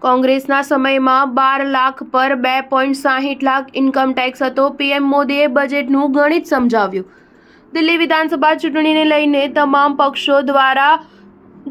કોંગ્રેસના સમયમાં 12 લાખ પર 2.60 લાખ ઇન્કમ ટેક્સ હતો. પીએમ મોદીએ બજેટનું ગણિત સમજાવ્યું. દિલ્હી વિધાનસભા ચૂંટણીને લઈને તમામ પક્ષો દ્વારા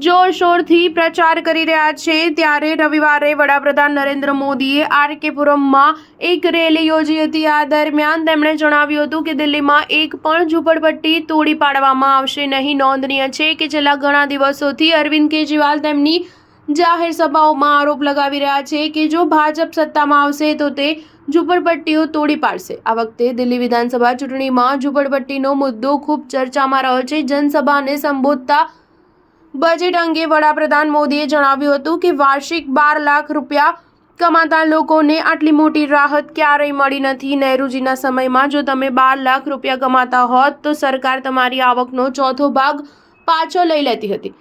જોરશોરથી પ્રચાર કરી રહ્યા છે. ત્યારે રવિવારે વડાપ્રધાન નરેન્દ્ર મોદીએ આરકેપુરમમાં એક રેલી યોજી હતી. આ દરમિયાન તેમણે જણાવ્યું હતું કે દિલ્હીમાં એક પણ ઝૂંપડપટ્ટી તોડી પાડવામાં આવશે નહીં. નોંધનીય છે કે છેલ્લા ઘણા દિવસોથી અરવિંદ કેજરીવાલ તેમની જાહેર સભાઓમાં આરોપ લગાવી રહ્યા છે કે જો ભાજપ સત્તામાં આવશે તો તે ઝૂંપડપટ્ટીઓ તોડી પાડશે. આ વખતે દિલ્હી વિધાનસભા ચૂંટણીમાં ઝૂંપડપટ્ટીનો મુદ્દો ખૂબ ચર્ચામાં રહ્યો છે. જનસભાને સંબોધતા બજેટ અંગે વડાપ્રધાન મોદીએ જણાવ્યું હતું કે વાર્ષિક 12 લાખ રૂપિયા કમાતા લોકોને આટલી મોટી રાહત ક્યારેય મળી નથી. નહેરુજીના સમયમાં જો તમે 12 લાખ રૂપિયા કમાતા હોત તો સરકાર તમારી આવકનો ચોથો ભાગ પાછો લઈ લેતી હતી.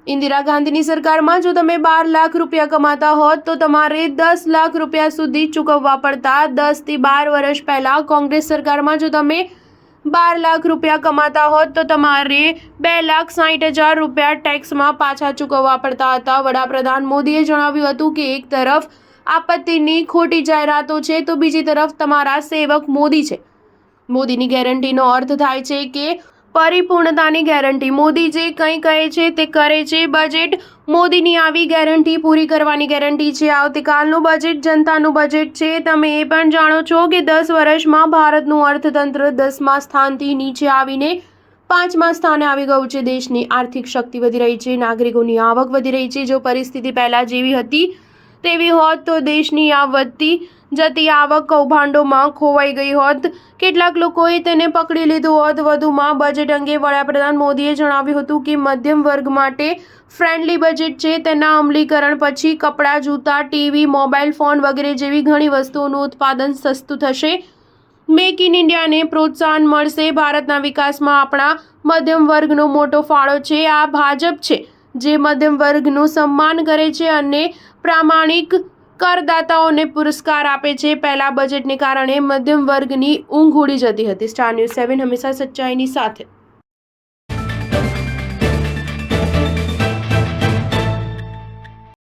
ઇન્દિરા ગાંધીની સરકારમાં જો તમે 12 લાખ રૂપિયા કમાતા હોત તો તમારે 10 લાખ રૂપિયા સુધી ચૂકવવા પડતા. 10 થી 12 વર્ષ પહેલા કોંગ્રેસ સરકારમાં જો તમે 12 લાખ રૂપિયા કમાતા હોત તો તમારે 2,60,000 રૂપિયા ટેક્સમાં પાછા ચૂકવવા પડતા હતા. વડાપ્રધાન મોદીએ જણાવ્યું હતું કે એક તરફ આપત્તિની ખોટી જાહેરાતો છે તો બીજી તરફ તમારા સેવક મોદી છે. મોદીની ગેરંટીનો અર્થ થાય છે કે પરિપૂર્ણતાની ગેરંટી. મોદી જે કંઈ કહે છે તે કરે છે. બજેટ મોદીની આવી ગેરંટી પૂરી કરવાની ગેરંટી છે. આવતીકાલનું બજેટ જનતાનું બજેટ છે. તમે એ પણ જાણો છો કે 10 વર્ષમાં ભારતનું અર્થતંત્ર 10મા સ્થાનથી નીચે આવીને 5મા સ્થાને આવી ગયું છે. દેશની આર્થિક શક્તિ વધી રહી છે. નાગરિકોની આવક વધી રહી છે. જો પરિસ્થિતિ પહેલા જેવી હતી તેવી હોત તો દેશની આ વધતી જતી આવક કૌભાંડોમાં ખોવાઈ ગઈ હોત. કેટલાક લોકોએ તેને પકડી લીધું હોત. વધુમાં બજેટ અંગે વડાપ્રધાન મોદીએ જણાવ્યું હતું કે મધ્યમ વર્ગ માટે ફ્રેન્ડલી બજેટ છે. તેના અમલીકરણ પછી કપડાં, જૂતા, ટીવી, મોબાઈલ ફોન વગેરે જેવી ઘણી વસ્તુઓનું ઉત્પાદન સસ્તું થશે. મેક ઇન ઇન્ડિયાને પ્રોત્સાહન મળશે. ભારતના વિકાસમાં આપણા મધ્યમ વર્ગનો મોટો ફાળો છે. આ ભાજપ છે જે મધ્યમ વર્ગનું સન્માન કરે છે અને પ્રામાણિક કરદાતાઓને પુરસ્કાર આપે છે. પહેલા બજેટને કારણે મધ્યમ વર્ગની ઊંઘ ઉડી જતી હતી. સ્ટાર ન્યૂઝ 7 હંમેશા સચ્ચાઈની સાથે.